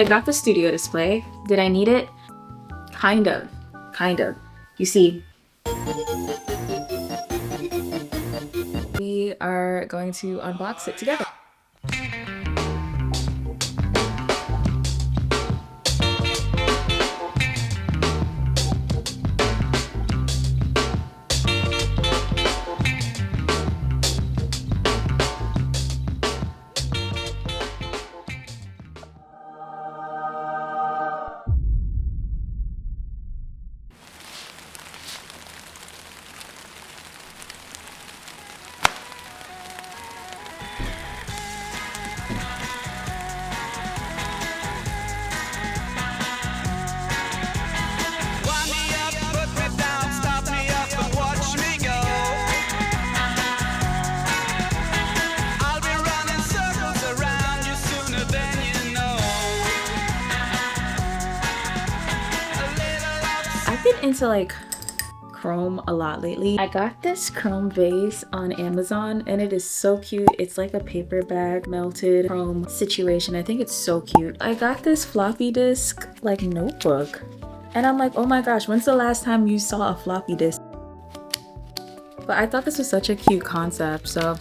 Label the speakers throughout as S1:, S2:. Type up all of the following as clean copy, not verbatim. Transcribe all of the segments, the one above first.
S1: I got the studio display. Did I need it? Kind of. You see, we are going to unbox it together. I've been into like chrome a lot lately. I got this chrome vase on Amazon and it is so cute. It's like a paper bag melted chrome situation. I think it's so cute. I got this floppy disk like notebook and I'm like, oh my gosh, when's the last time you saw a floppy disk? But I thought this was such a cute concept, so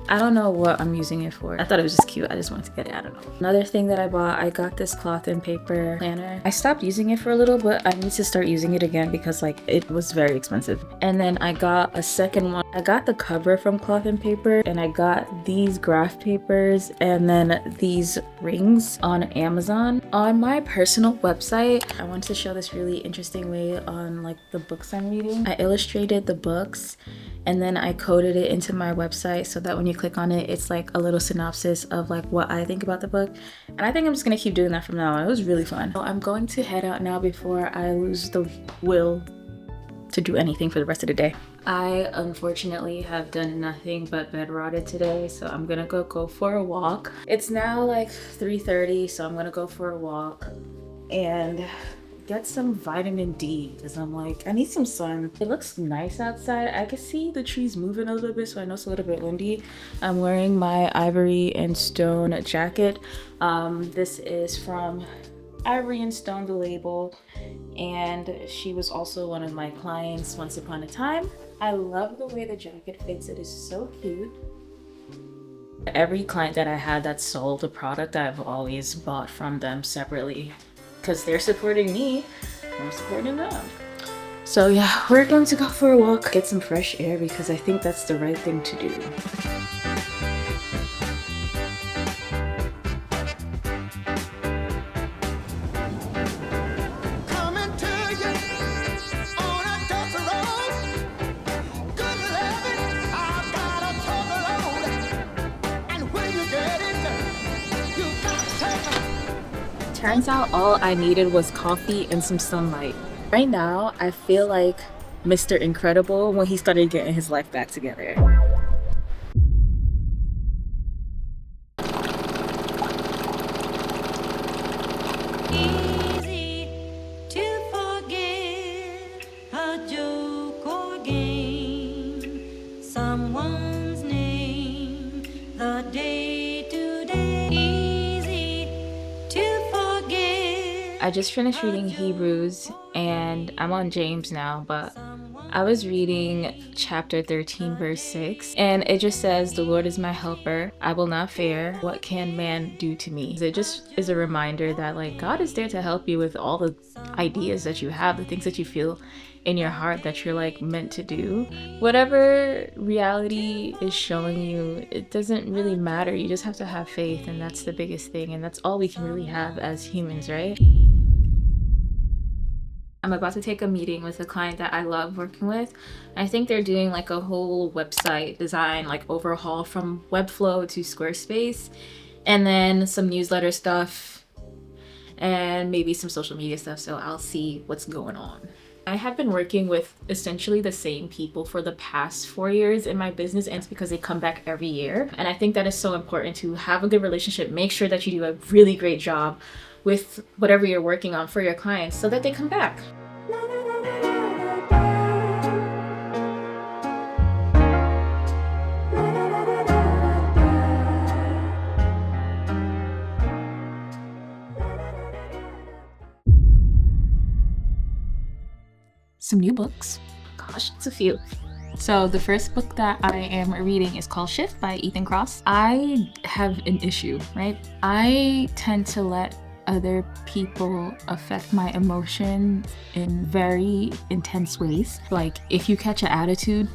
S1: I don't know what I'm using it for. I thought it was just cute. I just wanted to get it. I don't know. Another thing that I bought, I got this cloth and paper planner. I stopped using it for a little, but I need to start using it again because like it was very expensive. And then I got a second one. I got the cover from Cloth and Paper and I got these graph papers and then these rings on Amazon. On my personal website, I wanted to show this really interesting way on like the books I'm reading. I illustrated the books and then I coded it into my website so that when you click on it, it's like a little synopsis of like what I think about the book. And I think I'm just gonna keep doing that from now on. It was really fun. So I'm going to head out now before I lose the will to do anything for the rest of the day. I unfortunately have done nothing but bed rotted today, so I'm gonna go for a walk. It's now like 3:30, so I'm gonna go for a walk and get some vitamin D because I'm like, I need some sun. It looks nice outside. I can see the trees moving a little bit, so I know it's a little bit windy. I'm wearing my ivory and stone jacket. This is from Ivory and Stone, the label, and she was also one of my clients once upon a time. I love the way the jacket fits. It is so cute. Every client that I had that sold a product, I've always bought from them separately because they're supporting me, I'm supporting them. So yeah, we're going to go for a walk, get some fresh air because I think that's the right thing to do. Turns out all I needed was coffee and some sunlight. Right now, I feel like Mr. Incredible when he started getting his life back together.
S2: Easy to forget a joke or game, someone's name, the day to day. Easy to forget.
S1: I just finished reading Hebrews and I'm on James now, but I was reading chapter 13 verse 6 and it just says, the Lord is my helper, I will not fear. What can man do to me? It just is a reminder that like God is there to help you with all the ideas that you have, the things that you feel in your heart that you're like meant to do. Whatever reality is showing you, it doesn't really matter. You just have to have faith, and that's the biggest thing, and that's all we can really have as humans, right? I'm about to take a meeting with a client that I love working with. I think they're doing like a whole website design, like overhaul from Webflow to Squarespace, and then some newsletter stuff and maybe some social media stuff. So I'll see what's going on. I have been working with essentially the same people for the past 4 years in my business, and it's because they come back every year. And I think that is so important to have a good relationship. Make sure that you do a really great job with whatever you're working on for your clients so that they come back. some new books. Gosh, it's a few. So the first book that I am reading is called Shift by Ethan Kross. I have an issue, right? I tend to let other people affect my emotion in very intense ways. Like if you catch an attitude,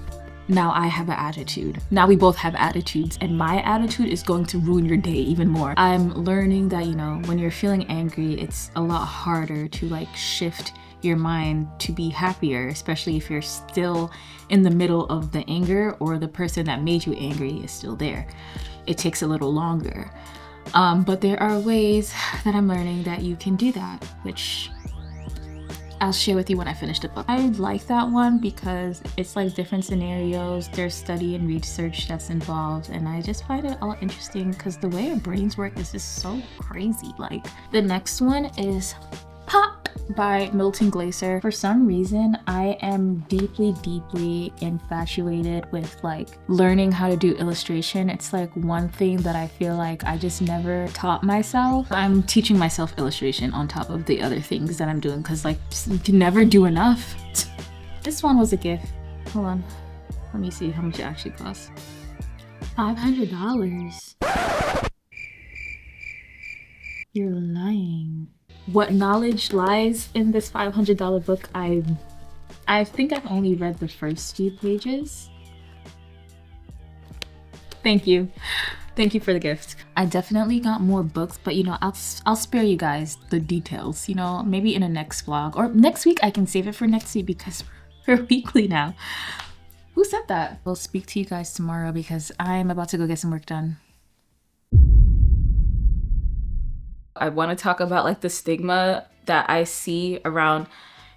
S1: now I have an attitude. Now we both have attitudes, and my attitude is going to ruin your day even more. I'm learning that, you know, when you're feeling angry, it's a lot harder to like shift your mind to be happier, especially if you're still in the middle of the anger or the person that made you angry is still there. It takes a little longer. But there are ways that I'm learning that you can do that, which I'll share with you when I finish the book. I like that one because it's like different scenarios, there's study and research that's involved, and I just find it all interesting because the way our brains work is just so crazy. Like the next one is Pop by Milton Glaser. For some reason, I am deeply infatuated with like learning how to do illustration. It's like one thing that I feel like I just never taught myself. I'm teaching myself illustration on top of the other things that I'm doing because like you can never do enough. This one was a gift. Hold on. Let me see how much it actually costs. $500. You're lying. What knowledge lies in this $500 book? I think I've only read the first few pages. Thank you for the gift. I definitely got more books, but you know, I'll spare you guys the details, you know, maybe in a next vlog or next week. I can save it for next week because we're weekly now. Who said that? We'll speak to you guys tomorrow because I'm about to go get some work done. I want to talk about like the stigma that I see around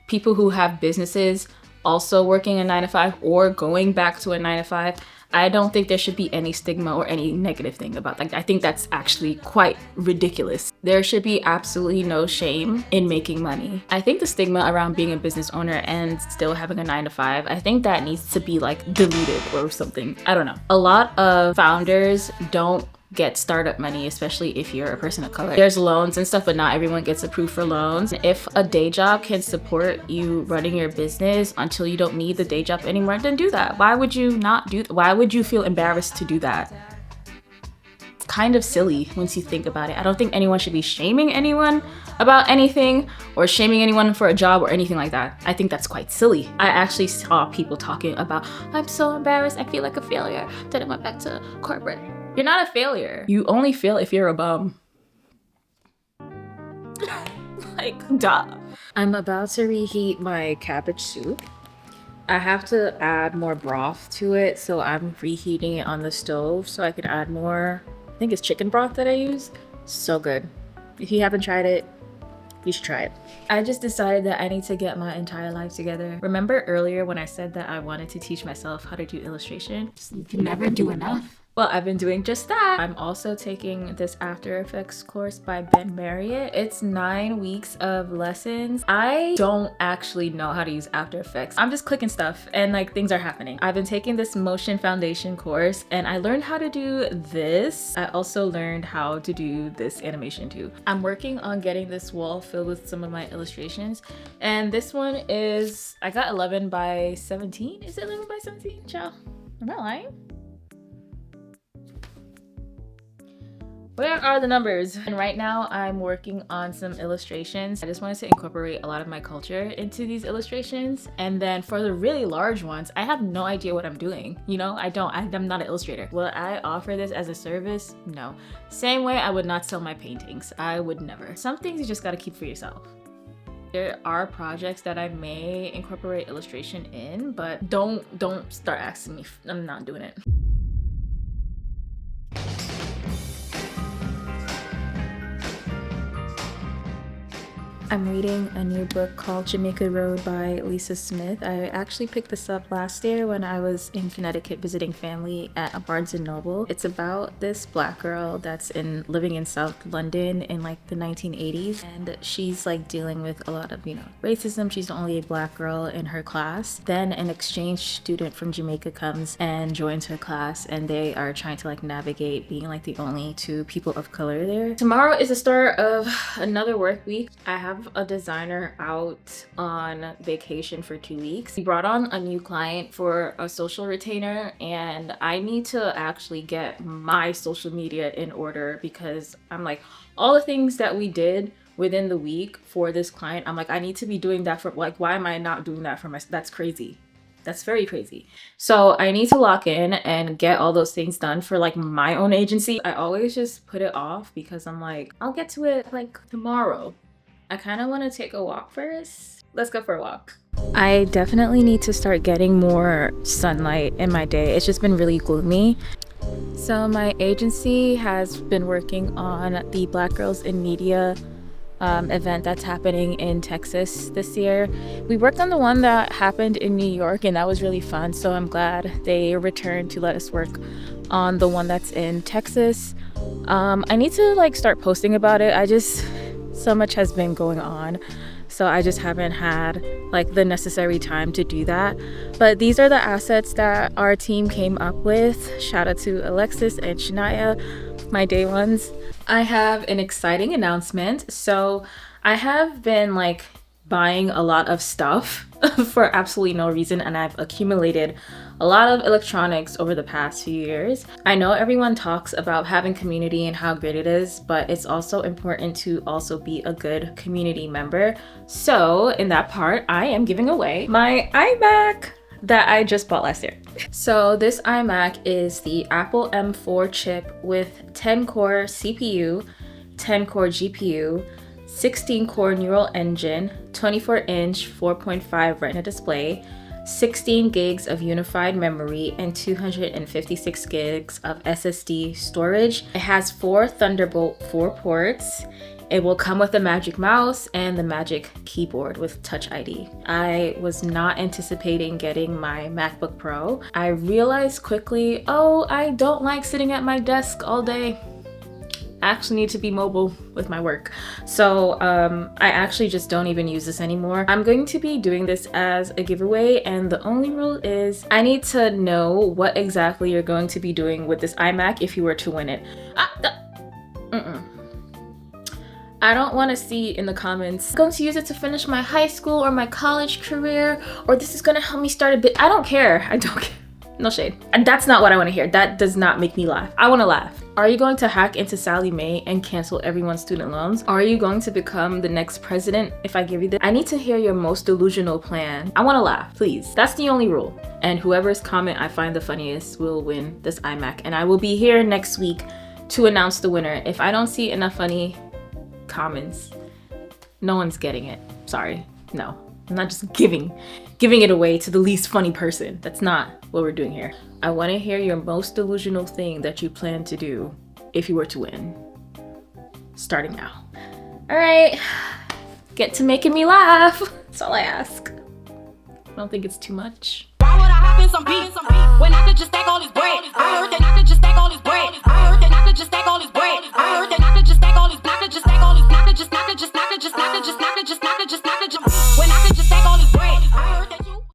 S1: people who have businesses also working a 9-to-5 or going back to a 9-to-5. I don't think there should be any stigma or any negative thing about that. I think that's actually quite ridiculous. There should be absolutely no shame in making money. I think the stigma around being a business owner and still having a 9-to-5, I think that needs to be like deleted or something. I don't know. A lot of founders don't get startup money, especially if you're a person of color. There's loans and stuff, but not everyone gets approved for loans. If a day job can support you running your business until you don't need the day job anymore, then do that. Why would you not do that? Why would you feel embarrassed to do that? It's kind of silly once you think about it. I don't think anyone should be shaming anyone about anything or shaming anyone for a job or anything like that. I think that's quite silly. I actually saw people talking about, I'm so embarrassed, I feel like a failure, then I went back to corporate. You're not a failure. You only fail if you're a bum. Like, duh. I'm about to reheat my cabbage soup. I have to add more broth to it, so I'm reheating it on the stove so I can add more. I think it's chicken broth that I use. So good. If you haven't tried it, you should try it. I just decided that I need to get my entire life together. Remember earlier when I said that I wanted to teach myself how to do illustration? You can never do enough. Well, I've been doing just that. I'm also taking this After Effects course by Ben Marriott. It's 9 weeks of lessons. I don't actually know how to use After Effects. I'm just clicking stuff and like things are happening. I've been taking this motion foundation course and I learned how to do this. I also learned how to do this animation too. I'm working on getting this wall filled with some of my illustrations. And this one is, I got 11 by 17. Is it 11 by 17? Ciao. Am I lying? Where are the numbers? And right now I'm working on some illustrations. I just wanted to incorporate a lot of my culture into these illustrations. And then for the really large ones, I have no idea what I'm doing. You know, I'm not an illustrator. Will I offer this as a service? No. Same way I would not sell my paintings. I would never. Some things you just gotta keep for yourself. There are projects that I may incorporate illustration in, but don't start asking me. I'm not doing it. I'm reading a new book called Jamaica Road by Lisa Smith. I actually picked this up last year when I was in Connecticut visiting family at a Barnes & Noble. It's about this black girl that's living in South London in like the 1980s, and she's like dealing with a lot of, you know, racism. She's the only black girl in her class. Then an exchange student from Jamaica comes and joins her class, and they are trying to like navigate being like the only two people of color there. Tomorrow is the start of another work week. I have have a designer out on vacation for 2 weeks. We brought on a new client for a social retainer, and I need to actually get my social media in order because I'm like, all the things that we did within the week for this client, I'm like, I need to be doing that for, like, why am I not doing that for myself? That's crazy. That's very crazy. So I need to lock in and get all those things done for like my own agency. I always just put it off because I'm like, I'll get to it like tomorrow. I kind of want to take a walk first. Let's go for a walk. I definitely need to start getting more sunlight in my day. It's just been really gloomy. So my agency has been working on the Black Girls in Media event that's happening in Texas this year. We worked on the one that happened in New York, and that was really fun, so I'm glad they returned to let us work on the one that's in Texas. I need to like start posting about it. So much has been going on, so I just haven't had like the necessary time to do that. But these are the assets that our team came up with. Shout out to Alexis and Shania, my day ones. I have an exciting announcement. So I have been like buying a lot of stuff for absolutely no reason, and I've accumulated a lot of electronics over the past few years. I know everyone talks about having community and how great it is, but it's also important to also be a good community member. So in that part, I am giving away my iMac that I just bought last year. So this iMac is the Apple M4 chip with 10-core CPU, 10-core GPU, 16-core neural engine, 24-inch 4.5 Retina display, 16 gigs of unified memory, and 256 gigs of SSD storage. It has 4 Thunderbolt 4 ports. It will come with the Magic Mouse and the Magic Keyboard with Touch ID. I was not anticipating getting my MacBook Pro. I realized quickly, oh, I don't like sitting at my desk all day. I actually need to be mobile with my work. So I actually just don't even use this anymore. I'm going to be doing this as a giveaway, and the only rule is I need to know what exactly you're going to be doing with this iMac if you were to win it. I don't want to see in the comments, I'm going to use it to finish my high school or my college career, or this is going to help me start a bit. I don't care. I don't care. No shade. And that's not what I want to hear. That does not make me laugh. I want to laugh. Are you going to hack into Sallie Mae and cancel everyone's student loans? Are you going to become the next president if I give you this? I need to hear your most delusional plan. I want to laugh, please. That's the only rule. And whoever's comment I find the funniest will win this iMac. And I will be here next week to announce the winner. If I don't see enough funny comments, no one's getting it. Sorry. No. I'm not just giving it away to the least funny person. That's not what we're doing here. I want to hear your most delusional thing that you plan to do if you were to win. Starting now. All right, get to making me laugh. That's all I ask. I don't think it's too much.
S2: Why would I hop in some beat when I could just stack all this bread? I heard that I could just stack all this bread. I heard that I could just stack all this bread. I heard that I could just stack all this, I could just stack all this, I could just, I could just, I could just, I could just, I could just, I could just, I could just, when I could